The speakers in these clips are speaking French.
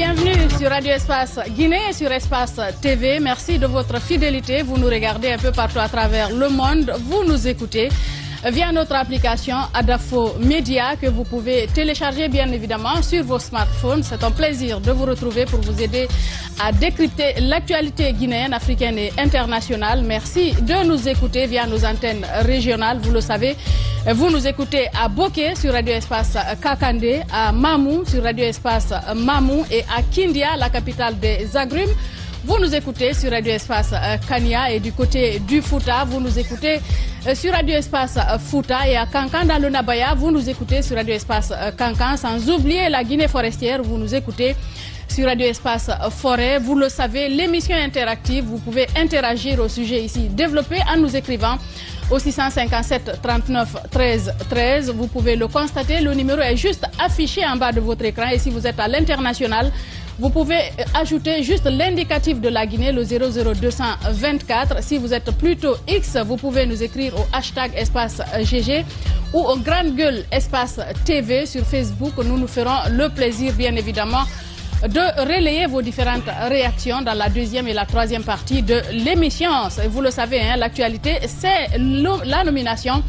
Bienvenue sur Radio Espace Guinée et sur Espace TV. Merci de votre fidélité. Vous nous regardez un peu partout à travers le monde. Vous nous écoutez via notre application Adafo Média que vous pouvez télécharger bien évidemment sur vos smartphones. C'est un plaisir de vous retrouver pour vous aider à décrypter l'actualité guinéenne, africaine et internationale. Merci de nous écouter via nos antennes régionales. Vous le savez, vous nous écoutez à Boké sur Radio Espace Kakandé, à Mamou sur Radio Espace Mamou et à Kindia, la capitale des agrumes. Vous nous écoutez sur Radio Espace Kania et du côté du Fouta, vous nous écoutez sur Radio Espace Fouta et à Kankan dans le Nabaya, vous nous écoutez sur Radio Espace Kankan, sans oublier la Guinée forestière, vous nous écoutez sur Radio Espace Forêt. Vous le savez, l'émission interactive, vous pouvez interagir au sujet ici développé en nous écrivant au 657 39 13 13. Vous pouvez le constater, le numéro est juste affiché en bas de votre écran et si vous êtes à l'international, vous pouvez ajouter juste l'indicatif de la Guinée, le 00224. Si vous êtes plutôt X, vous pouvez nous écrire au hashtag espace GG ou au grande gueule espace TV sur Facebook. Nous nous ferons le plaisir, bien évidemment, de relayer vos différentes réactions dans la deuxième et la troisième partie de l'émission. Vous le savez, hein, l'actualité, c'est la nomination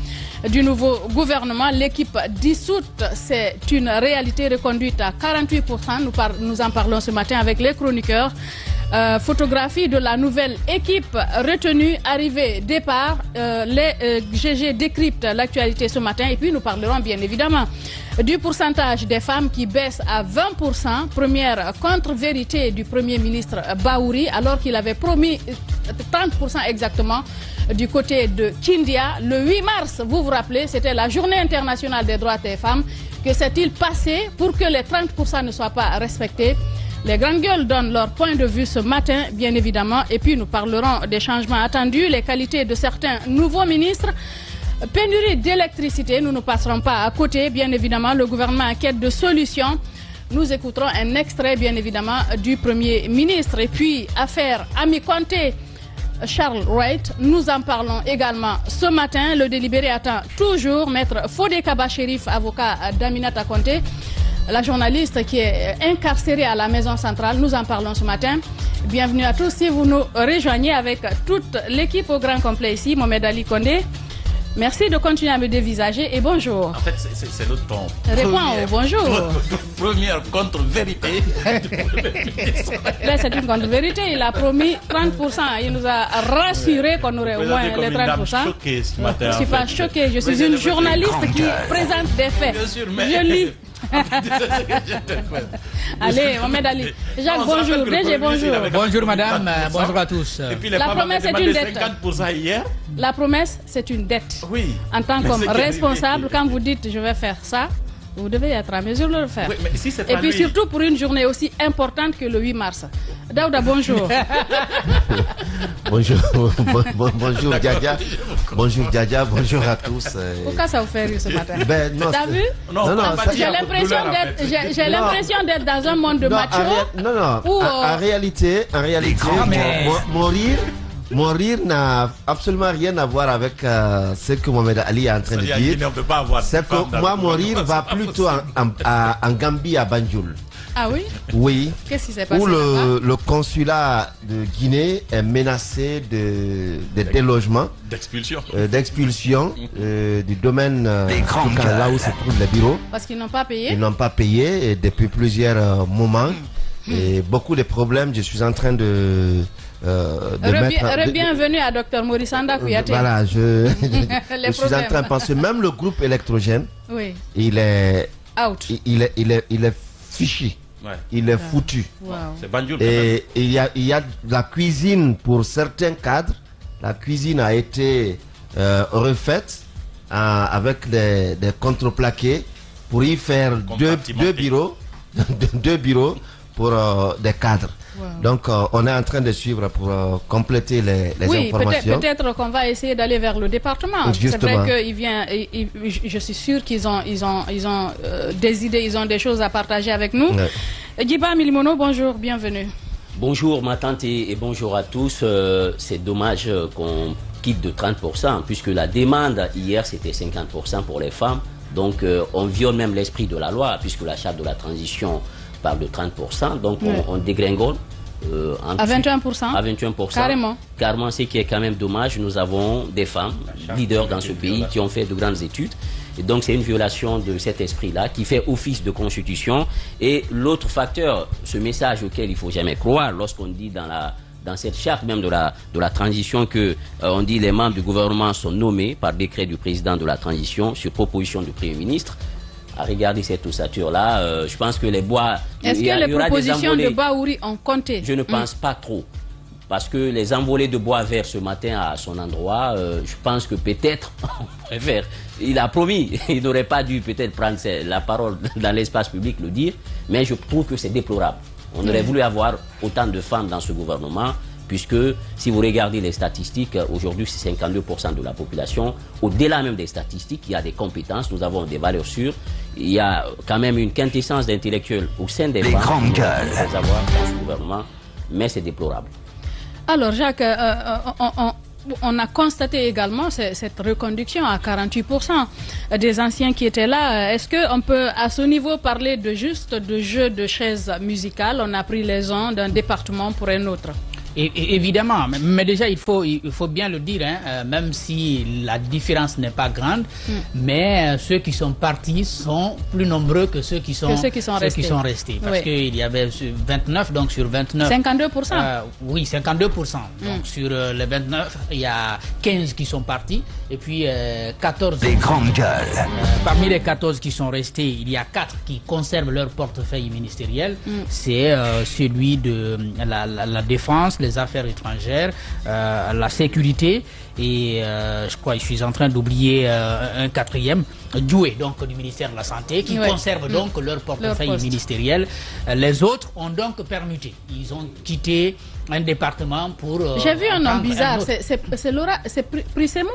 du nouveau gouvernement. L'équipe dissoute, c'est une réalité reconduite à 48%. Nous en parlons ce matin avec les chroniqueurs. Photographie de la nouvelle équipe retenue, arrivée, départ. Les GG décryptent l'actualité ce matin et puis nous parlerons bien évidemment du pourcentage des femmes qui baisse à 20%. Première contre-vérité du Premier ministre Baouri alors qu'il avait promis 30% exactement du côté de Kindia. Le 8 mars, vous vous rappelez, c'était la journée internationale des droits des femmes. Que s'est-il passé pour que les 30% ne soient pas respectés? Les grandes gueules donnent leur point de vue ce matin, bien évidemment, et puis nous parlerons des changements attendus, les qualités de certains nouveaux ministres. Pénurie d'électricité, nous ne passerons pas à côté, bien évidemment, le gouvernement en quête de solutions. Nous écouterons un extrait, bien évidemment, du Premier ministre. Et puis, affaire Ami Conté, Charles Wright, nous en parlons également ce matin. Le délibéré attend toujours Maître Fodé Kaba Chérif, avocat d'Aminata Conté, la journaliste qui est incarcérée à la maison centrale. Nous en parlons ce matin. Bienvenue à tous. Si vous nous rejoignez avec toute l'équipe au grand complet ici, Mohamed Ali Kondé. Merci de continuer à me dévisager et bonjour. En fait, c'est notre ton. Réponds au bonjour. Première contre-vérité. Là, c'est une contre-vérité. Il a promis 30%. Il nous a rassuré qu'on aurait au moins les 30%. Je ne suis pas choquée. Je suis une journaliste qui présente des faits. Je lis. Allez, Mohamed Ali. Jacques, bonjour. DG, bonjour. Bonjour madame, bonjour à tous. Et puis les La femmes promesse avaient est une demandé dette. 50% hier. La promesse, c'est une dette. Oui. En tant Mais que ce qui est responsable, arrivé- quand vous dites je vais faire ça, vous devez être à mesure de le faire. Oui, mais si c'est Et pas puis lui- surtout pour une journée aussi importante que le 8 mars. Daouda, bonjour. Bonjour, bonjour Djadia. Bonjour Djadia, bonjour à tous. Pourquoi ça vous fait rire ce matin? Ben, non, T'as c'est- vu? Non, Non, pas ça- J'ai dire l'impression douleur, en d'être, fait. j'ai l'impression d'être dans un monde de non, macho. non, non. Ou, En réalité, mourir n'a absolument rien à voir avec ce que Mohamed Ali est en train de C'est-à-dire, en Guinée, dire. on ne peut pas avoir C'est de femmes que dans moi, le mourir gouvernement, va c'est pas plutôt possible. en Gambie, à Banjul. Ah oui? Oui. Qu'est-ce qui s'est passé Où là-bas? le consulat de Guinée est menacé de délogement, D'expulsion. d'expulsion du domaine là où se trouvent les bureaux. Parce qu'ils n'ont pas payé? Ils n'ont pas payé et depuis plusieurs moments. Et beaucoup de problèmes, je suis en train de mettre... Bienvenue à Dr Maurice Anda Kouyaté. Voilà, je Les suis en train problèmes. de penser, même le groupe électrogène, Oui, il est out. il est fichu, Ouais. il est foutu. Wow. C'est Banjul quand même. Et il y a la cuisine pour certains cadres. La cuisine a été refaite avec des contreplaqués pour y faire deux bureaux, deux bureaux pour des cadres. Wow. Donc on est en train de suivre pour compléter les Oui, informations. peut-être qu'on va essayer d'aller vers le département. C'est Justement. vrai qu'il vient. Je suis sûr qu'ils ont des idées, ils ont des choses à partager avec nous. Ouais. Djiba Milimono, bonjour, bienvenue. Bonjour ma tante et bonjour à tous. C'est dommage qu'on quitte de 30% puisque la demande hier c'était 50% pour les femmes Donc on viole même l'esprit de la loi, puisque la charte de la transition parle de 30%, donc on dégringole. À 21%. À 21%. Carrément. Carrément, ce qui est quand même dommage, nous avons des femmes leaders dans ce pays qui ont fait de grandes études. Et donc c'est une violation de cet esprit-là qui fait office de constitution. Et l'autre facteur, ce message auquel il ne faut jamais croire, lorsqu'on dit dans cette charte même de la transition que on dit les membres du gouvernement sont nommés par décret du président de la transition sur proposition du Premier ministre. À regarder cette ossature-là, je pense que les bois... Est-ce que les propositions de Bahouri ont compté? Je ne pense pas trop. Parce que les envolées de bois vert ce matin à son endroit, je pense que peut-être, on préfère, il a promis, il n'aurait pas dû peut-être prendre la parole dans l'espace public, le dire, mais je trouve que c'est déplorable. On aurait voulu avoir autant de femmes dans ce gouvernement, puisque si vous regardez les statistiques, aujourd'hui c'est 52% de la population. Au-delà même des statistiques, il y a des compétences, nous avons des valeurs sûres, il y a quand même une quintessence d'intellectuels au sein des femmes. Grandes gueules. Nous avoir dans ce gouvernement, mais c'est déplorable. Alors Jacques, on a constaté également cette reconduction à 48% des anciens qui étaient là. Est-ce qu'on peut à ce niveau parler de juste de jeu de chaises musicales? On a pris les gens d'un département pour un autre. Évidemment, mais déjà il faut bien le dire, hein, même si la différence n'est pas grande, mais ceux qui sont partis sont plus nombreux que ceux qui sont restés. Parce qu'il y avait 29, donc sur 29... 52%. Oui, 52%. Donc sur les 29, il y a 15 qui sont partis, et puis 14... Des grandes gueules. Parmi les 14 qui sont restés, il y a 4 qui conservent leur portefeuille ministériel. C'est celui de la défense, les affaires étrangères, la sécurité et je crois que je suis en train d'oublier un quatrième, Doué, donc du ministère de la Santé, qui conserve donc leur portefeuille ministériel. Les autres ont donc permuté. Ils ont quitté un département pour... J'ai vu un nom bizarre, c'est Laura, c'est Prissemou.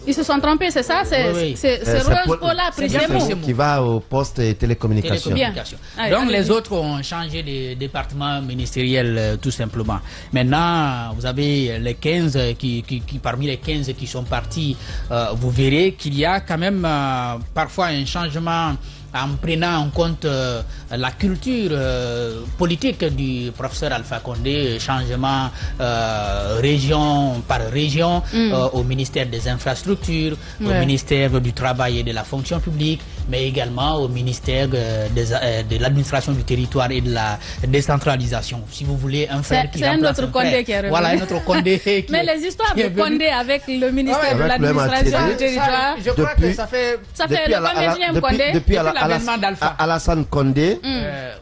Ils se sont trompés, c'est ça? C'est Rose Paula Prissemou qui va au poste et télécommunications. Donc les autres ont changé de département ministériel tout simplement. Maintenant, vous avez les 15 parmi les 15 qui sont partis, vous verrez qu'il y a quand même parfois un changement en prenant en compte la culture politique du professeur Alpha Condé, changement région par région, au ministère des Infrastructures, au ministère du Travail et de la Fonction publique, mais également au ministère de l'administration du territoire et de la décentralisation. Si vous voulez un frère qui remplace un autre Condé qui est revenu. Voilà, un autre Condé qui mais les histoires de Condé avec le ministère de l'administration du territoire, je crois que ça fait le 21e Condé depuis Alassane Condé,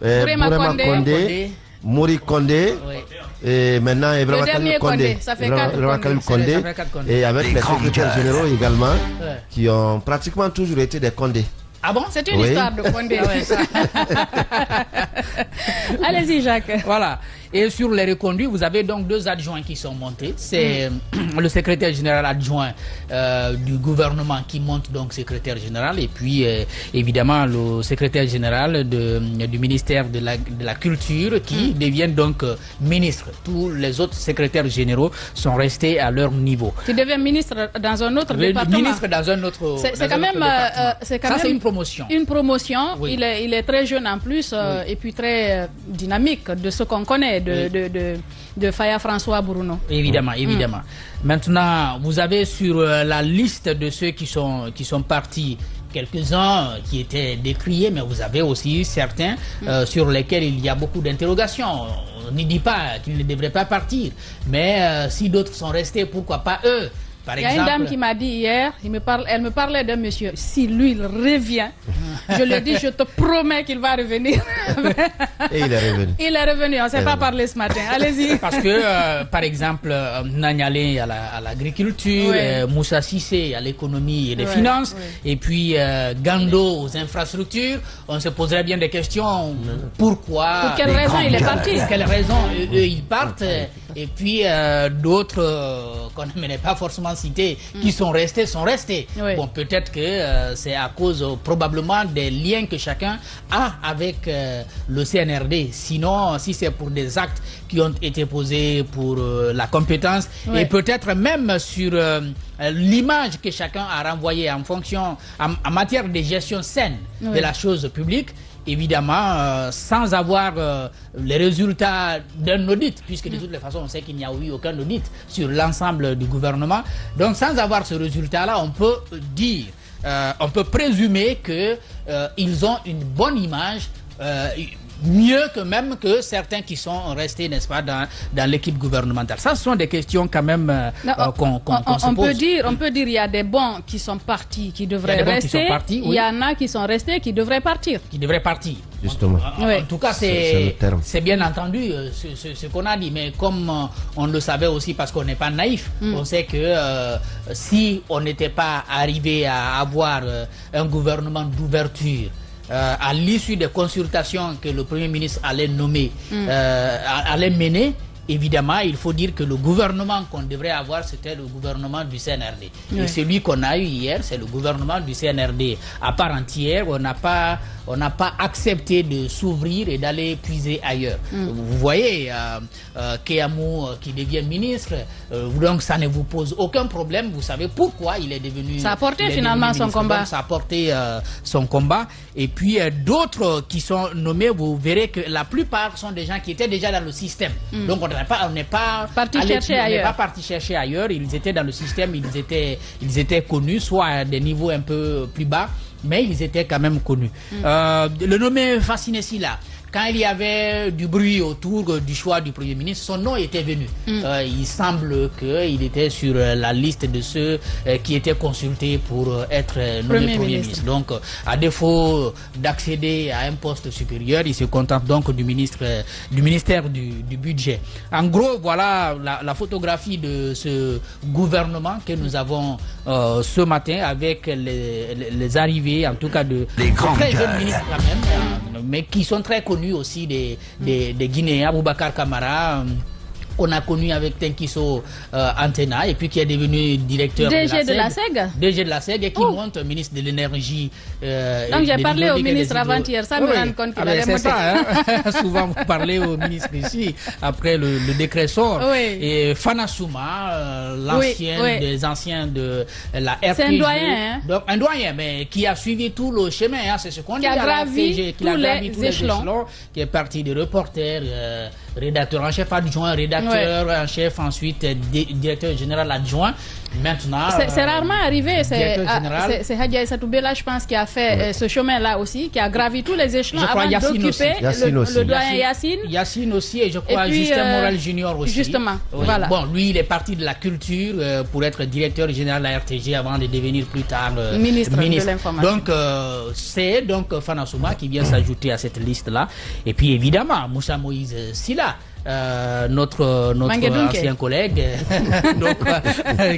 Bourema Condé, Mouri Condé, et maintenant Ibrahima Khalil Condé. Ça fait 4 Condé. Et avec les secrétaires généraux également, qui ont pratiquement toujours été des Condés. Ah bon? C'est une histoire de Condé. Allez-y, Jacques. Voilà. Et sur les reconduits, vous avez donc 2 adjoints qui sont montés. C'est le secrétaire général adjoint du gouvernement qui monte donc secrétaire général, et puis évidemment le secrétaire général du ministère de la Culture qui devient donc ministre. Tous les autres secrétaires généraux sont restés à leur niveau. Qui devient ministre dans un autre département. Ministre dans un autre. C'est quand même. C'est une promotion. Une promotion. Oui. Il est très jeune en plus, et puis très dynamique de ce qu'on connaît de Faya François Bruno. Évidemment, évidemment. Maintenant, vous avez sur la liste de ceux qui sont partis quelques-uns qui étaient décriés, mais vous avez aussi certains sur lesquels il y a beaucoup d'interrogations. On ne dit pas qu'ils ne devraient pas partir, mais si d'autres sont restés, pourquoi pas eux? Par exemple, il y a une dame qui m'a dit hier, elle me parlait d'un monsieur, si lui il revient, je lui ai dit, je te promets qu'il va revenir. Et il est revenu. Il est revenu, on ne s'est pas parlé ce matin. Allez-y. Parce que, par exemple, Nanyale à l'agriculture, Moussa Sissé à l'économie et les finances, et puis Gando aux infrastructures, on se poserait bien des questions. Pourquoi? Pour quelle raison il est parti? Pour quelle raison eux ils partent? Et puis d'autres qu'on n'aimerait pas forcément citer, qui sont restés. Oui. Bon, peut-être que c'est à cause probablement des liens que chacun a avec le CNRD. Sinon, si c'est pour des actes qui ont été posés pour la compétence, et peut-être même sur l'image que chacun a renvoyée en fonction, en matière de gestion saine de la chose publique, évidemment, sans avoir les résultats d'un audit, puisque de toutes les façons, on sait qu'il n'y a eu aucun audit sur l'ensemble du gouvernement. Donc, sans avoir ce résultat-là, on peut dire, on peut présumer qu'ils ont une bonne image, mieux que même que certains qui sont restés, n'est-ce pas, dans l'équipe gouvernementale. Ça, ce sont des questions quand même qu'on se pose. On peut dire il y a des bons qui sont partis, qui devraient rester. Il y en a qui sont restés, qui devraient partir. Justement. En tout cas, c'est bien entendu ce qu'on a dit. Mais comme on le savait aussi parce qu'on n'est pas naïf, on sait que si on n'était pas arrivé à avoir un gouvernement d'ouverture, à l'issue des consultations que le Premier ministre allait nommer, allait mener, évidemment, il faut dire que le gouvernement qu'on devrait avoir, c'était le gouvernement du CNRD. Et celui qu'on a eu hier, c'est le gouvernement du CNRD. À part entière, on n'a pas accepté de s'ouvrir et d'aller puiser ailleurs. Vous voyez, Keyamou qui devient ministre, donc ça ne vous pose aucun problème. Vous savez pourquoi il est devenu... Ça a porté finalement son combat. Donc, ça a porté son combat. Et puis d'autres qui sont nommés, vous verrez que la plupart sont des gens qui étaient déjà dans le système. Donc on n'est pas parti chercher ailleurs. Ils étaient dans le système, ils étaient connus, soit à des niveaux un peu plus bas, mais ils étaient quand même connus. Le nommé Fassine Silla, quand il y avait du bruit autour du choix du Premier ministre, son nom était venu. Il semble qu'il était sur la liste de ceux qui étaient consultés pour être nommé Premier ministre. Donc, à défaut d'accéder à un poste supérieur, il se contente donc du ministère du budget. En gros, voilà la photographie de ce gouvernement que nous avons ce matin avec les arrivées, en tout cas de très jeunes ministres quand même, mais qui sont très connus aussi des Guinéens, Aboubacar Camara, qu'on a connu avec Tenkiso Antena, et puis qui est devenu directeur de la SEG. DG de la SEG, et qui monte ministre de l'énergie. Donc j'ai parlé au ministre avant-hier, ça me rend compte qu'il a c'est ça, hein? Souvent vous parlez au ministre ici, après le décret sort. Et Fana Souma, l'ancien des anciens de la RTG. C'est un doyen, hein? Donc un doyen, mais qui a suivi tout le chemin, hein? C'est ce qu'on dit. Qui a gravi tous les échelons. Qui est parti de reporter, rédacteur en chef adjoint, rédacteur en chef, ensuite directeur général adjoint. Maintenant, c'est rarement arrivé. C'est Hadja Aïssatou Bella, je pense, qui a fait ce chemin-là aussi, qui a gravi tous les échelons avant d'occuper le doyen Yassine. Yassine aussi, et je crois Justin Moral Junior aussi. Justement, voilà. Bon, lui, il est parti de la culture pour être directeur général de la RTG avant de devenir plus tard ministre de l'information. Donc, c'est donc Fana Souma qui vient s'ajouter à cette liste-là. Et puis, évidemment, Moussa Moïse Silla, notre ancien collègue donc,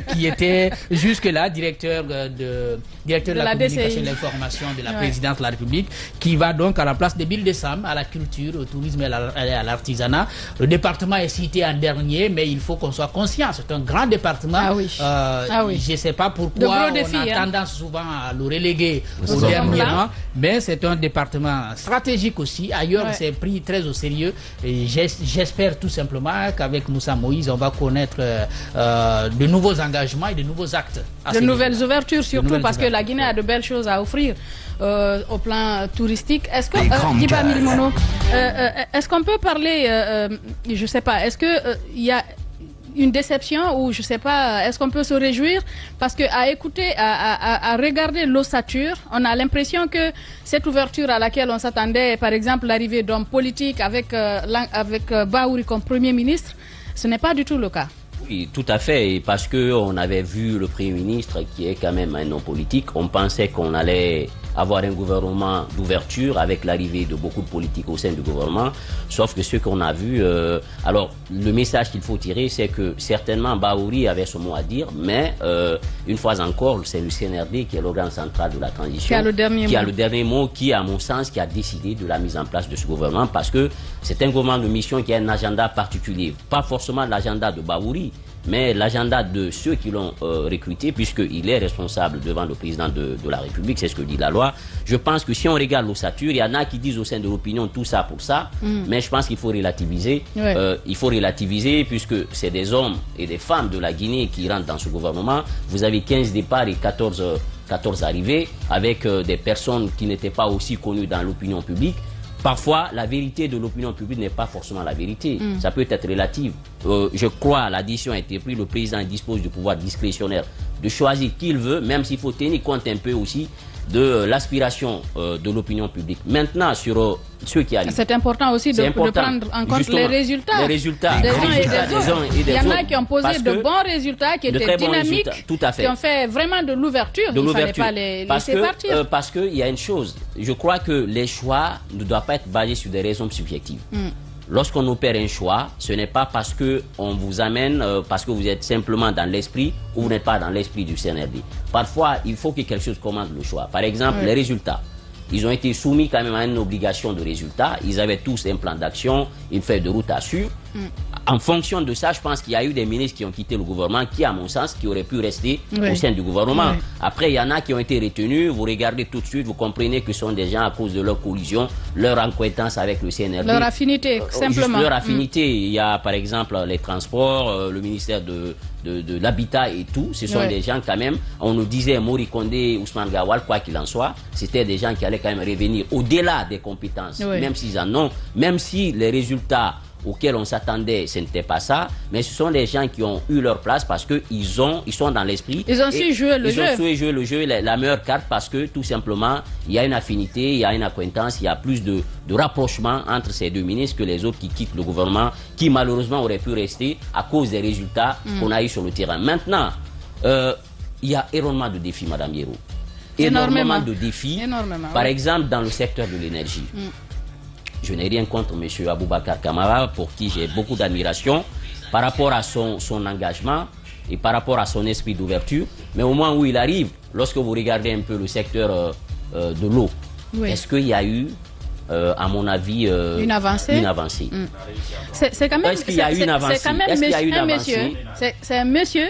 qui était jusque-là directeur de la communication et de l'information de la présidence de la République, qui va donc à la place de Bill Dessam à la culture, au tourisme et à l'artisanat. Le département est cité en dernier, mais il faut qu'on soit conscient, c'est un grand département. Je ne sais pas pourquoi on a tendance souvent à le reléguer au dernier rang, mais c'est un département stratégique aussi. Ailleurs, c'est pris très au sérieux, et j'espère tout simplement qu'avec Moussa Moïse, on va connaître de nouveaux engagements et de nouveaux actes. De nouvelles ouvertures surtout, parce que la Guinée a de belles choses à offrir au plan touristique. Est-ce que, Diba Milmono, est-ce qu'on peut parler, je ne sais pas, est-ce qu'il y a une déception, ou je sais pas, est-ce qu'on peut se réjouir parce que à écouter, à regarder l'ossature, on a l'impression que cette ouverture à laquelle on s'attendait, par exemple l'arrivée d'hommes politiques avec Baouri comme Premier ministre, ce n'est pas du tout le cas. Oui, tout à fait, parce qu'on avait vu le Premier ministre qui est quand même un homme politique, on pensait qu'on allait avoir un gouvernement d'ouverture avec l'arrivée de beaucoup de politiques au sein du gouvernement. Sauf que ce qu'on a vu, alors le message qu'il faut tirer, c'est que certainement Bahouri avait son mot à dire, mais une fois encore, c'est le CNRD qui est l'organe central de la transition, qui a le dernier mot, qui, à mon sens, qui a décidé de la mise en place de ce gouvernement, parce que c'est un gouvernement de mission qui a un agenda particulier, pas forcément l'agenda de Bahouri, mais l'agenda de ceux qui l'ont recruté, puisqu'il est responsable devant le président de la République, c'est ce que dit la loi. Je pense que si on regarde l'ossature, il y en a qui disent au sein de l'opinion tout ça pour ça, mais je pense qu'il faut relativiser. Il faut relativiser puisque c'est des hommes et des femmes de la Guinée qui rentrent dans ce gouvernement. Vous avez 15 départs et 14 arrivées, avec des personnes qui n'étaient pas aussi connues dans l'opinion publique. Parfois, la vérité de l'opinion publique n'est pas forcément la vérité. Ça peut être relative. Je crois, la décision a été prise, le président dispose du pouvoir discrétionnaire de choisir qui il veut, même s'il faut tenir compte un peu aussi de l'aspiration de l'opinion publique. Maintenant, sur ceux qui arrivent. C'est important aussi de prendre en compte les résultats des uns et des autres. Il y en a qui ont posé de bons résultats, qui étaient dynamiques, qui ont fait vraiment de l'ouverture. Il ne fallait pas les laisser partir. Parce qu'il y a une chose, je crois que les choix ne doivent pas être basés sur des raisons subjectives. Lorsqu'on opère un choix, ce n'est pas parce qu'on vous amène, parce que vous êtes simplement dans l'esprit ou vous n'êtes pas dans l'esprit du CNRD. Parfois, il faut que quelque chose commande le choix. Par exemple, les résultats. Ils ont été soumis quand même à une obligation de résultat. Ils avaient tous un plan d'action, une feuille de route à suivre. En fonction de ça, je pense qu'il y a eu des ministres qui ont quitté le gouvernement, qui, à mon sens, qui auraient pu rester au sein du gouvernement. Après, il y en a qui ont été retenus. Vous regardez tout de suite, vous comprenez que ce sont des gens à cause de leur collision, leur acquaintance avec le CNRD. Leur affinité, simplement. Leur affinité. Il y a, par exemple, les transports, le ministère de l'habitat et tout. Ce sont des gens quand même, on nous disait Mori Kondé, Ousmane Gawal, quoi qu'il en soit, c'était des gens qui allaient quand même revenir au-delà des compétences, même s'ils en ont, même si les résultats auxquels on s'attendait, ce n'était pas ça, mais ce sont des gens qui ont eu leur place parce qu'ils sont dans l'esprit. Ils ont su jouer le jeu. Ils ont su jouer le jeu, la meilleure carte, parce que tout simplement, il y a une affinité, il y a une acquaintance, il y a plus de rapprochement entre ces deux ministres que les autres qui quittent le gouvernement, qui malheureusement auraient pu rester à cause des résultats qu'on a eu sur le terrain. Maintenant, il y a énormément de défis, Madame Yero. Énormément de défis. Par exemple, dans le secteur de l'énergie. Je n'ai rien contre M. Aboubacar Kamara, pour qui j'ai beaucoup d'admiration par rapport à son engagement et par rapport à son esprit d'ouverture. Mais au moment où il arrive, lorsque vous regardez un peu le secteur de l'eau, est-ce qu'il y a eu, à mon avis, une avancée. C'est quand même. Est-ce qu'il y a eu une avancée? C'est un monsieur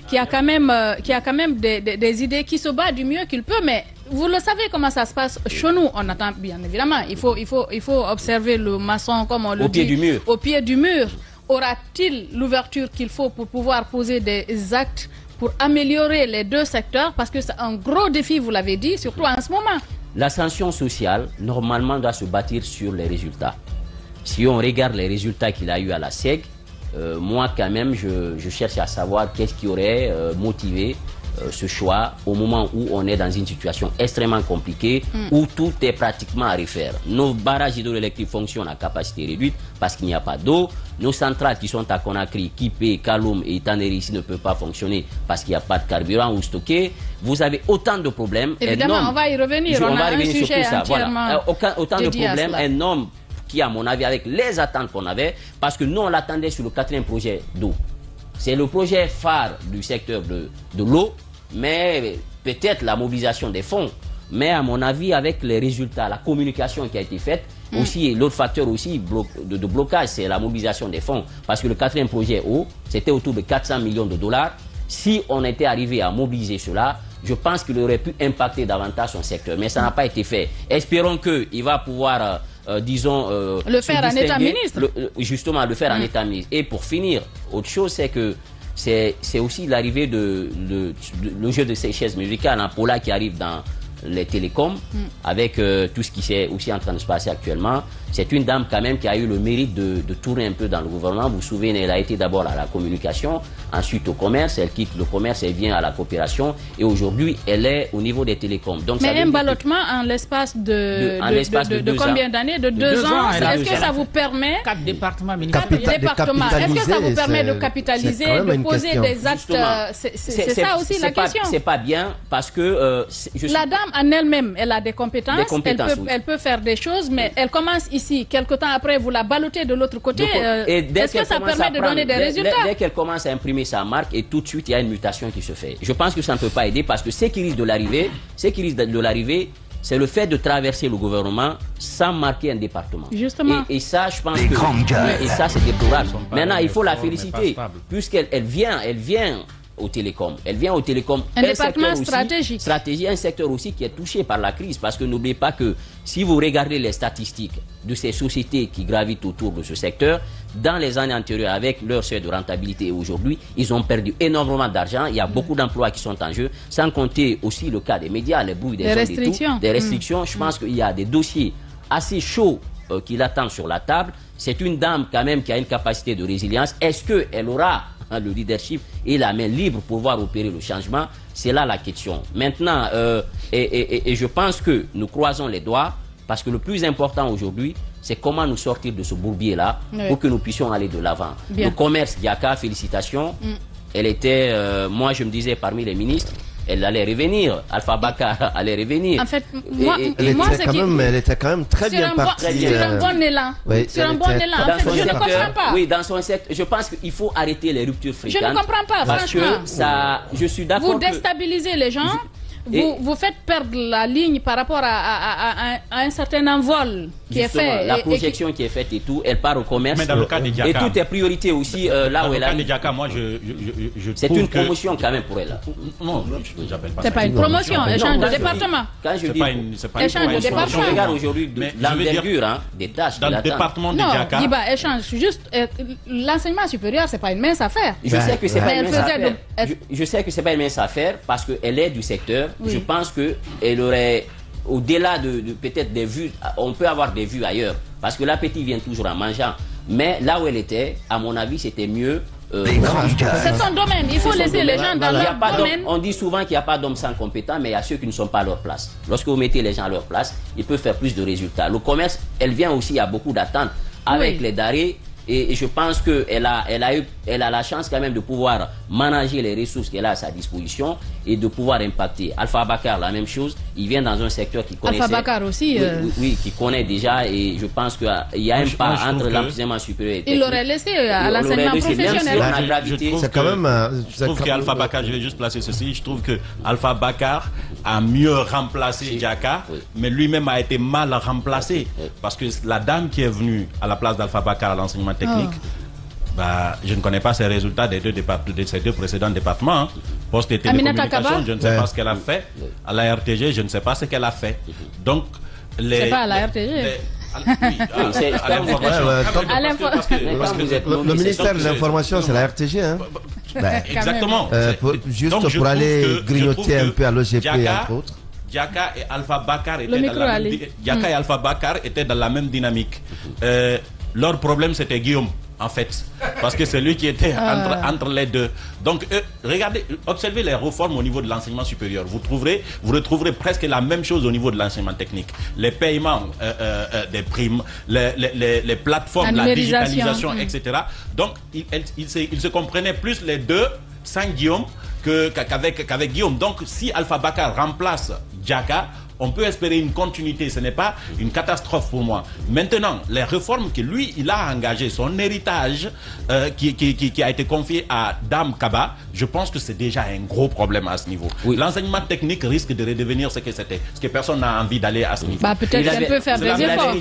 qui a quand même des idées, qui se bat du mieux qu'il peut, mais vous le savez comment ça se passe chez nous. On attend, bien évidemment. Il faut observer le maçon, comme on le dit. Au pied du mur. Aura-t-il l'ouverture qu'il faut pour pouvoir poser des actes pour améliorer les deux secteurs? Parce que c'est un gros défi, vous l'avez dit, surtout en ce moment. L'ascension sociale, normalement, doit se bâtir sur les résultats. Si on regarde les résultats qu'il a eu à la SEG, moi, quand même, je cherche à savoir qu'est-ce qui aurait motivé ce choix au moment où on est dans une situation extrêmement compliquée, où tout est pratiquement à refaire. Nos barrages hydroélectriques fonctionnent à capacité réduite parce qu'il n'y a pas d'eau. Nos centrales qui sont à Conakry, Kipé, Kaloum et Taneri ici ne peuvent pas fonctionner parce qu'il n'y a pas de carburant ou stocké. Vous avez autant de problèmes. Évidemment, on va y revenir. On a un sujet entièrement autant de problèmes. Un homme qui, à mon avis, avec les attentes qu'on avait, parce que nous, on l'attendait sur le 4e projet d'eau. C'est le projet phare du secteur de l'eau, mais peut-être la mobilisation des fonds. Mais à mon avis, avec les résultats, la communication qui a été faite, aussi l'autre facteur aussi de blocage, c'est la mobilisation des fonds. Parce que le 4e projet eau, c'était autour de 400 millions de dollars. Si on était arrivé à mobiliser cela, je pense qu'il aurait pu impacter davantage son secteur. Mais ça n'a pas été fait. Espérons qu'il va pouvoir, disons... le faire en état ministre. Justement, le faire en état ministre. Et pour finir, autre chose, c'est que c'est aussi l'arrivée le jeu de ces chaises musicales, un Pola qui arrive dans les télécoms, avec tout ce qui est aussi en train de se passer actuellement. C'est une dame quand même qui a eu le mérite de tourner un peu dans le gouvernement. Vous vous souvenez, elle a été d'abord à la communication, ensuite au commerce, elle quitte le commerce, elle vient à la coopération et aujourd'hui elle est au niveau des télécoms. Donc, mais un ballottement en l'espace de combien d'années? De 2 ans. Est-ce que ça vous permet... 4 départements ministériels. Est-ce que ça vous permet de capitaliser, de poser des actes? C'est ça aussi la question. C'est pas bien parce que... la dame en elle-même, elle a des compétences, elle peut faire des choses, mais elle commence ici. Quelque temps après, vous la ballotez de l'autre côté. Est-ce que ça permet de donner des résultats? Dès qu'elle commence à imprimer sa marque, et tout de suite, il y a une mutation qui se fait. Je pense que ça ne peut pas aider parce que ce qui risque de l'arriver, c'est le fait de traverser le gouvernement sans marquer un département. Justement. Et ça, je pense que... Et ça, c'est déplorable. Maintenant, il faut la féliciter. Puisqu'elle vient au télécom. Elle vient au télécom. Un département stratégique. Un secteur aussi qui est touché par la crise. Parce que n'oubliez pas que si vous regardez les statistiques de ces sociétés qui gravitent autour de ce secteur, dans les années antérieures, avec leur seuil de rentabilité aujourd'hui, ils ont perdu énormément d'argent. Il y a beaucoup d'emplois qui sont en jeu, sans compter aussi le cas des médias, les bruits des restrictions. Des restrictions. Je pense qu'il y a des dossiers assez chauds qui l'attendent sur la table. C'est une dame quand même qui a une capacité de résilience. Est-ce qu'elle aura le leadership et la main libre pour pouvoir opérer le changement? C'est là la question. Maintenant, et je pense que nous croisons les doigts parce que le plus important aujourd'hui, c'est comment nous sortir de ce bourbier-là pour que nous puissions aller de l'avant. Le commerce, Diaka, félicitations. Elle était, moi je me disais, parmi les ministres, elle allait revenir. Alpha Bakar allait revenir. En fait, elle était quand même très bien partie. Sur un bon élan. Sur un bon élan. En fait, je ne comprends pas. Oui, dans son secteur, je pense qu'il faut arrêter les ruptures fréquentes. Je ne comprends pas, franchement. Parce que je suis d'accord. Vous déstabilisez les gens. Vous faites perdre la ligne par rapport à un certain envol qui est fait. La projection qui est faite et tout, elle part au commerce. Mais dans le cas de Diaka, et tout est priorité aussi là où elle a. Dans le cas de Diaka, moi c'est une promotion quand même pour elle. Non, j'appelle pas ça. C'est pas une promotion, échange de département. Quand je dis échange de département. Je regarde aujourd'hui l'envergure des tâches. Dans le département de Diaka. Non, Diba, échange. Juste l'enseignement supérieur, c'est pas une mince affaire. Je sais que c'est pas une mince affaire. Je sais que c'est pas une mince affaire parce qu'elle est du secteur. Je pense qu'elle aurait, au-delà de peut-être des vues, on peut avoir des vues ailleurs. Parce que l'appétit vient toujours en mangeant. Mais là où elle était, à mon avis, c'était mieux. C'est son domaine. Il faut laisser les gens dans leur domaine. On dit souvent qu'il n'y a pas d'hommes sans compétence, mais il y a ceux qui ne sont pas à leur place. Lorsque vous mettez les gens à leur place, ils peuvent faire plus de résultats. Le commerce, elle vient aussi, il y a beaucoup d'attentes avec les darés. Et je pense qu'elle a la chance quand même de pouvoir manager les ressources qu'elle a à sa disposition et de pouvoir impacter. Alpha Bakar, la même chose, il vient dans un secteur qui connaît. Alpha Bakar aussi. Oui, qui connaît déjà et je pense qu'il y a un pas entre l'enseignement supérieur et technique. Il l'aurait laissé à l'enseignement professionnel. C'est quand même. Je trouve qu'Alpha Bakar, je vais juste placer ceci, je trouve que Alpha Bakar a mieux remplacé Diaka, mais lui-même a été mal remplacé parce que la dame qui est venue à la place d'Alpha Bakar à l'enseignement technique, je ne connais pas ces résultats de ces deux précédents départements. Poste et télécommunications, je ne sais pas ce qu'elle a fait. À la RTG, je ne sais pas ce qu'elle a fait. Donc, c'est pas à la RTG. Le ministère de l'Information, c'est la RTG. Hein? Exactement. Juste pour aller grignoter un peu à l'OGP, entre autres. Diaka et Alpha Bakar étaient dans la même dynamique. Leur problème, c'était Guillaume, en fait. Parce que c'est lui qui était entre les deux. Donc, regardez, observez les réformes au niveau de l'enseignement supérieur. Vous retrouverez presque la même chose au niveau de l'enseignement technique. Les paiements des primes, les plateformes, la digitalisation, etc. Donc, ils se comprenaient plus les deux sans Guillaume qu'avec Guillaume. Donc, si Alpha Bakar remplace Diaka, on peut espérer une continuité, ce n'est pas une catastrophe pour moi. Maintenant, les réformes que lui, il a engagées, son héritage qui a été confié à Dame Kaba, je pense que c'est déjà un gros problème à ce niveau. L'enseignement technique risque de redevenir ce que c'était, parce que personne n'a envie d'aller à ce niveau. Peut-être qu'elle peut faire des efforts.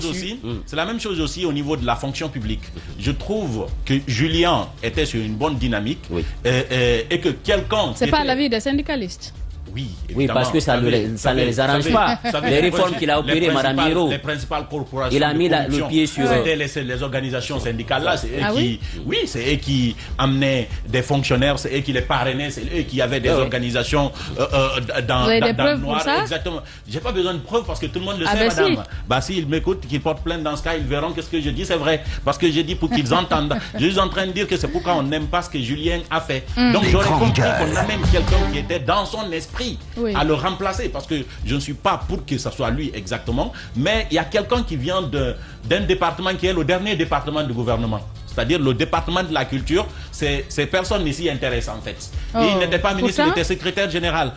C'est la même chose aussi au niveau de la fonction publique. Je trouve que Julien était sur une bonne dynamique et que quelqu'un... C'est pas l'avis des syndicalistes. Oui, oui, parce que ça ne les arrange pas. Les réformes qu'il a opérées, Mme Miro, les principales corporations, il a mis le pied sur... les organisations syndicales là, c'est eux c'est eux qui amenaient des fonctionnaires, c'est eux qui les parrainaient, c'est eux qui avaient des organisations dans le noir. Exactement. J'ai pas besoin de preuves parce que tout le monde le sait, madame. Bah s'ils m'écoutent, qu'ils portent plainte dans ce cas, ils verront qu'est-ce que je dis, c'est vrai. Parce que j'ai dit pour qu'ils entendent. Je suis en train de dire que c'est pourquoi on n'aime pas ce que Julien a fait. Donc j'aurais compris qu'on amène quelqu'un qui était dans son esprit à le remplacer, parce que je ne suis pas pour que ce soit lui exactement, mais il y a quelqu'un qui vient d'un département qui est le dernier département du gouvernement, c'est-à-dire le département de la culture. Ces personnes ne s'y intéressent en fait. Et il n'était pas ministre, il était secrétaire général.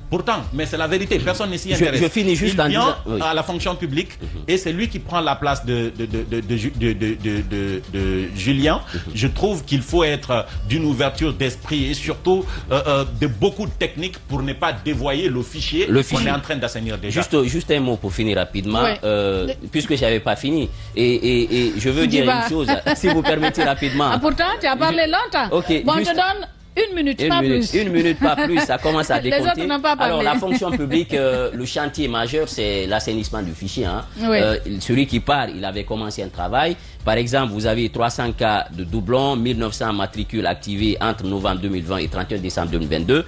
Pourtant, mais c'est la vérité, personne ne s'y intéresse. Je finis juste en disant à la fonction publique et c'est lui qui prend la place de Julien. Je trouve qu'il faut être d'une ouverture d'esprit et surtout de beaucoup de techniques pour ne pas dévoyer le fichier qu'on est en train d'assainir déjà. Juste un mot pour finir rapidement, puisque je n'avais pas fini. Et je veux dire une chose, si vous permettez rapidement. Ah, pourtant, tu as parlé longtemps. Okay, bon, je te donne une minute, pas plus. Une minute, pas plus, ça commence à décompter. Les autres n'ont pas parlé. Alors, la fonction publique, le chantier majeur, c'est l'assainissement du fichier. Hein. Celui qui part, il avait commencé un travail. Par exemple, vous avez 300 cas de doublons, 1900 matricules activés entre novembre 2020 et 31 décembre 2022,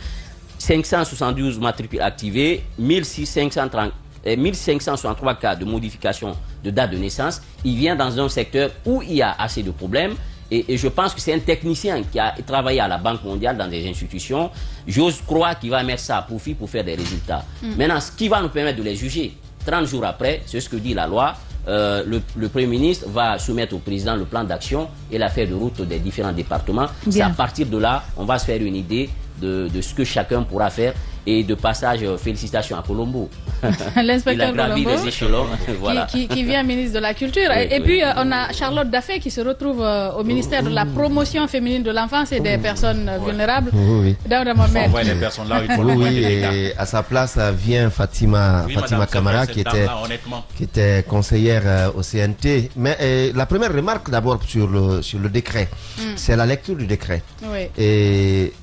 572 matricules activés, 1563 cas de modification de date de naissance. Il vient dans un secteur où il y a assez de problèmes. Et je pense que c'est un technicien qui a travaillé à la Banque mondiale dans des institutions. J'ose croire qu'il va mettre ça à profit pour faire des résultats. Maintenant, ce qui va nous permettre de les juger 30 jours après, c'est ce que dit la loi. Le Premier ministre va soumettre au président le plan d'action et la feuille de route des différents départements. C'est à partir de là, on va se faire une idée de ce que chacun pourra faire. Et de passage, félicitations à Colombo. L'inspecteur Colombo, voilà. qui vient ministre de la Culture. Et puis, on a Charlotte Daffé qui se retrouve au ministère de la promotion féminine de l'enfance et des personnes vulnérables. On voit les personnes là, il faut et à sa place vient Fatima Camara qui était conseillère au CNT. Mais la première remarque d'abord sur le décret, c'est la lecture du décret. Et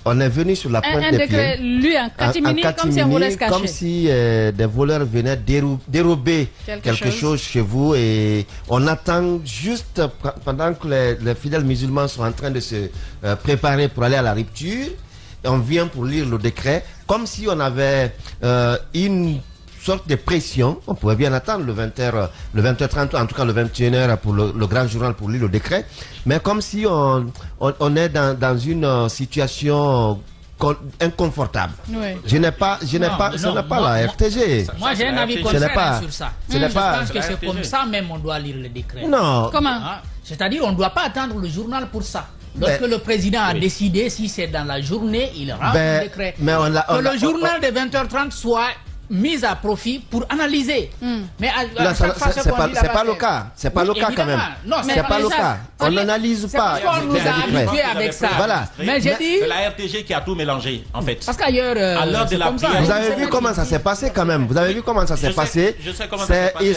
on est venu sur la pointe des pieds. Un décret lu en catimini, comme si on voulait se cacher. Comme si des voleurs venaient dérober quelque chose chez vous. Et on attend juste pendant que les fidèles musulmans sont en train de se préparer pour aller à la rupture. Et on vient pour lire le décret. Comme si on avait une sorte de pression. On pouvait bien attendre le 20h30, en tout cas le 21h pour le grand journal pour lire le décret. Mais comme si on est dans une situation inconfortable. Je n'ai pas la RTG. Moi j'ai un avis contraire sur ça. Je pense que c'est comme ça même on doit lire le décret. Non. Comment? C'est-à-dire on ne doit pas attendre le journal pour ça. Lorsque le président a décidé, si c'est dans la journée, il rend le décret. Mais que le journal de 20h30 soit mise à profit pour analyser. Mais c'est pas le cas. C'est pas le cas quand même. C'est pas le cas. On n'analyse pas. On nous a habitués avec ça. Voilà. Mais j'ai dit. C'est la RTG qui a tout mélangé en fait. Parce qu'ailleurs, à l'heure de la prière. Vous avez vu comment ça s'est passé quand même. Vous avez vu comment ça s'est passé. Je sais comment ça s'est passé.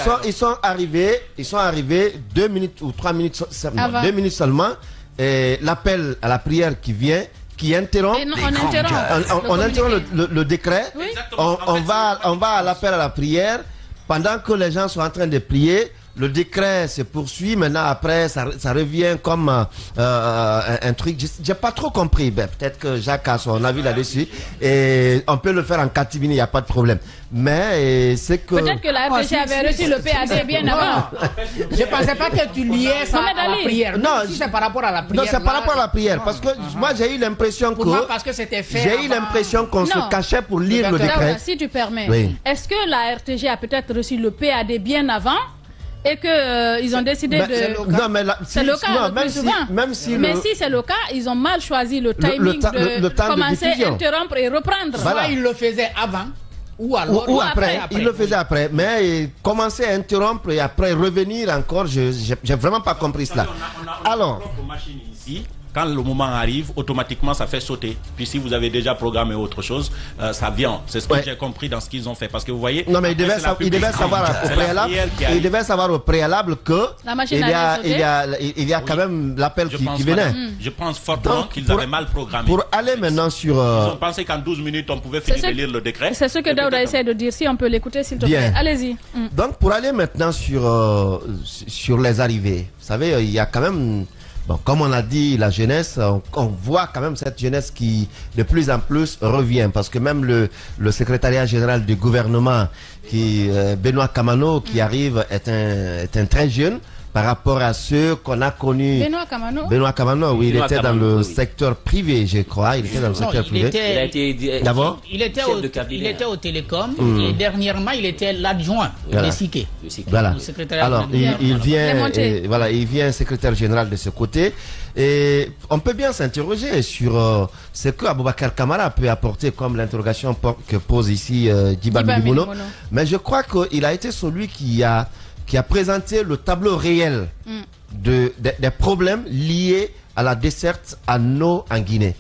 Ils sont arrivés 2 minutes ou 3 minutes, 2 minutes seulement. Et l'appel à la prière qui vient. Qui interrompt, on interrompt le décret, on va à l'appel à la prière, pendant que les gens sont en train de prier, le décret se poursuit, maintenant après ça revient comme un truc, j'ai pas trop compris, peut-être que Jacques a son avis là-dessus, et on peut le faire en catimini, il n'y a pas de problème. Mais c'est que... Peut-être que la RTG avait reçu le PAD bien avant. Je pensais pas que tu liais ça à la prière. Non, si c'est par rapport à la prière. Non, c'est par rapport à la prière. Parce que moi, j'ai eu l'impression J'ai eu l'impression qu'on se cachait pour lire le décret. Si tu permets, est-ce que la RTG a peut-être reçu le PAD bien avant et qu'ils ont décidé de... Non, mais c'est le cas le plus souvent. Mais si c'est le cas, ils ont mal choisi le timing de commencer, interrompre et reprendre. Soit ils le faisaient avant. Ou après. Il le faisait après. Mais commencer à interrompre et après revenir encore, j'ai vraiment pas compris cela. Alors, on a une propre machine ici quand le moment arrive, automatiquement ça fait sauter. Puis si vous avez déjà programmé autre chose, ça vient. C'est ce que j'ai compris dans ce qu'ils ont fait. Parce que vous voyez... Non, mais il devait savoir au préalable que il y a quand même l'appel qui venait. Je pense fortement qu'ils avaient mal programmé. Pour aller maintenant sur... Ils ont pensé qu'en 12 minutes, on pouvait finir de lire le décret. C'est ce que Daouda essaie de dire. Si on peut l'écouter, s'il te plaît. Allez-y. Donc, pour aller maintenant sur les arrivées, vous savez, il y a quand même... Bon, comme on a dit, la jeunesse, on voit quand même cette jeunesse qui de plus en plus revient, parce que même le secrétariat général du gouvernement, Benoît Kamano, qui arrive, est un très jeune par rapport à ceux qu'on a connus. Benoît Kamano, oui, il était dans le secteur privé, je crois. Il était dans le secteur privé. D'abord, il était au télécom et dernièrement, il était l'adjoint de Siké. Voilà. Alors, il vient secrétaire général de ce côté. Et on peut bien s'interroger sur ce que Aboubacar Kamara peut apporter, comme l'interrogation que pose ici Djiba Milimono. Mais je crois qu'il a été celui qui a présenté le tableau réel des problèmes liés à la desserte en eau en Guinée.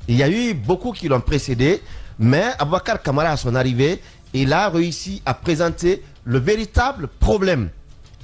Il y a eu beaucoup qui l'ont précédé, mais Aboubacar Kamara, à son arrivée, il a réussi à présenter le véritable problème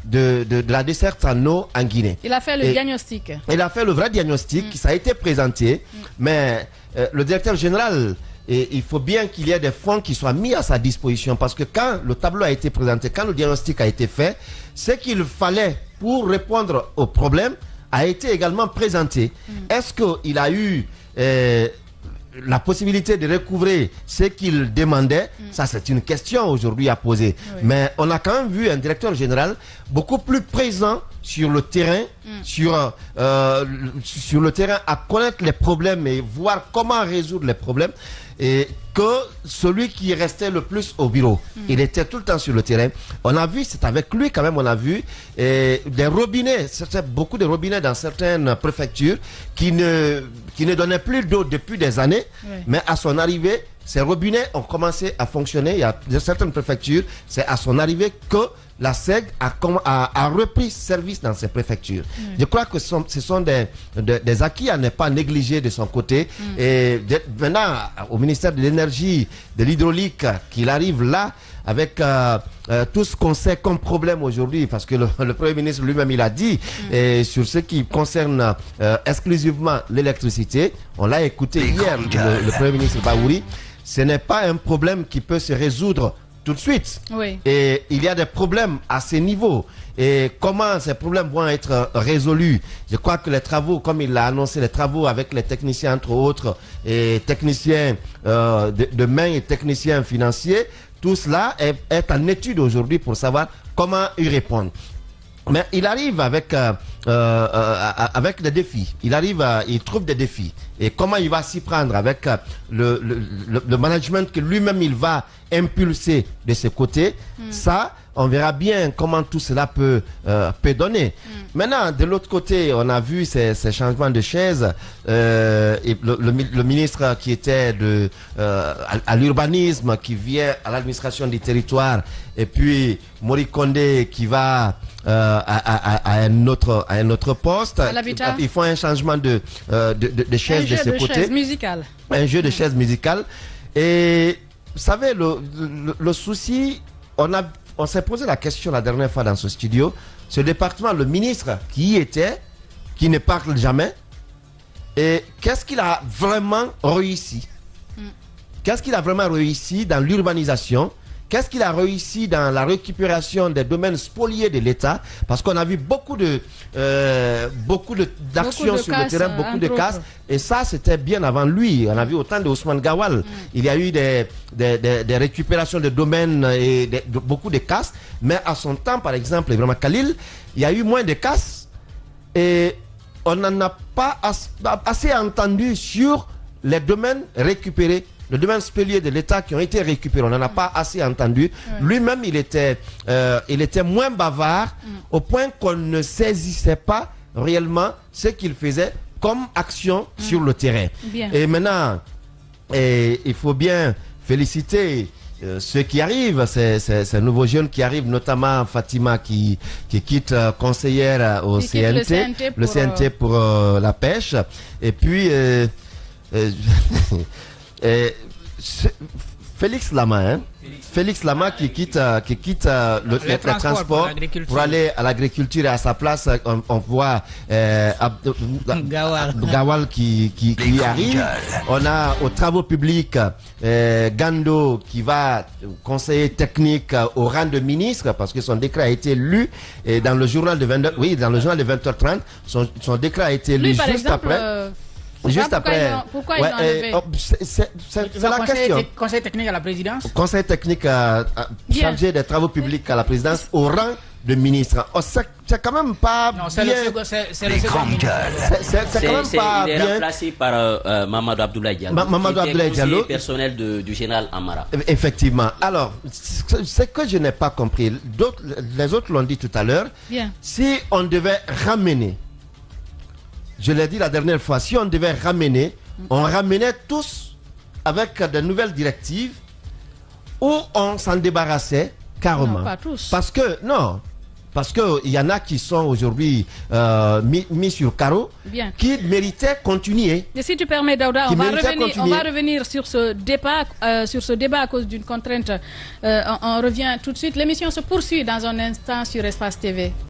de la desserte en eau en Guinée. Il a fait le diagnostic. Il a fait le vrai diagnostic, ça a été présenté, mais le directeur général... Et il faut bien qu'il y ait des fonds qui soient mis à sa disposition, parce que quand le tableau a été présenté, quand le diagnostic a été fait, ce qu'il fallait pour répondre au problème a été également présenté. Est-ce qu'il a eu la possibilité de recouvrer ce qu'il demandait? Ça, c'est une question aujourd'hui à poser. Oui. Mais on a quand même vu un directeur général beaucoup plus présent sur le terrain, sur le terrain, à connaître les problèmes et voir comment résoudre les problèmes, et que celui qui restait le plus au bureau. Il était tout le temps sur le terrain. On a vu, c'est avec lui quand même, on a vu des robinets, beaucoup de robinets dans certaines préfectures qui ne donnaient plus d'eau depuis des années, mais à son arrivée, ces robinets ont commencé à fonctionner. Il y a certaines préfectures, c'est à son arrivée que la SEG a repris service dans ces préfectures. Je crois que ce sont des acquis à ne pas négliger de son côté. Et maintenant, au ministère de l'énergie, de l'hydraulique, qu'il arrive là, avec tout ce qu'on sait comme problème aujourd'hui, parce que le Premier ministre lui-même, il a dit, sur ce qui concerne exclusivement l'électricité, on l'a écouté hier, le Premier ministre Baouri, ce n'est pas un problème qui peut se résoudre tout de suite. Oui. Et il y a des problèmes à ces niveaux. Et comment ces problèmes vont être résolus? Je crois que les travaux, comme il l'a annoncé, les travaux avec les techniciens, entre autres, et techniciens de main et techniciens financiers, tout cela est en étude aujourd'hui pour savoir comment y répondre. Mais il arrive avec des défis. Il trouve des défis. Et comment il va s'y prendre avec le management que lui-même il va impulser de ses côtés. Ça, on verra bien comment tout cela peut donner. Maintenant, de l'autre côté, on a vu ces changements de chaises. Et le ministre qui était à l'urbanisme, qui vient à l'administration du territoire, et puis Mori Kondé qui va à un autre poste. Il faut un changement de chaises de ce côté. Un jeu de chaises musicales. Et vous savez, le souci, on s'est posé la question la dernière fois dans ce studio, ce département, le ministre qui y était, qui ne parle jamais, et qu'est-ce qu'il a vraiment réussi? Qu'est-ce qu'il a vraiment réussi dans l'urbanisation? Qu'est-ce qu'il a réussi dans la récupération des domaines spoliés de l'État? Parce qu'on a vu beaucoup d'actions sur le terrain, beaucoup de casses. Et ça, c'était bien avant lui. On a vu autant de Ousmane Gawal. Il y a eu des récupérations de domaines et beaucoup de casses. Mais à son temps, par exemple, vraiment Khalil, il y a eu moins de casses. Et on n'en a pas assez entendu sur les domaines récupérés. Le domaine spolié de l'État qui ont été récupérés, on n'en a pas assez entendu. Lui-même, il était moins bavard au point qu'on ne saisissait pas réellement ce qu'il faisait comme action sur le terrain. Et maintenant, il faut bien féliciter ceux qui arrivent, ces nouveaux jeunes qui arrivent, notamment Fatima qui quitte conseillère au CNT, le CNT pour la pêche. Et puis, Félix Lama, hein? Félix Lama qui quitte le transport pour aller à l'agriculture, et à sa place on voit Gawal qui arrive. On a aux travaux publics Gando qui va conseiller technique au rang de ministre parce que son décret a été lu, et dans le journal de 20h30 son décret a été lu juste après. Juste après. Pourquoi ils l'ont enlevé? C'est la question. Conseil technique à la présidence. Conseil technique chargé des travaux publics à la présidence au rang de ministre. Oh, c'est quand même pas bien. C'est le second ministre. C'est quand même pas il est bien. remplacé par Mamadou Abdoulaye Diallo. Mamadou Abdoulaye Diallo, personnel du général Amara. Effectivement. Alors, ce que je n'ai pas compris, les autres l'ont dit tout à l'heure. Si on devait ramener, je l'ai dit la dernière fois, si on devait ramener, on ramenait tous avec de nouvelles directives ou on s'en débarrassait carrément. Non, pas tous. Parce qu'il y en a qui sont aujourd'hui mis sur carreau, qui méritaient continuer. Et si tu permets, Daouda, on va revenir sur ce débat à cause d'une contrainte. On revient tout de suite. L'émission se poursuit dans un instant sur Espace TV.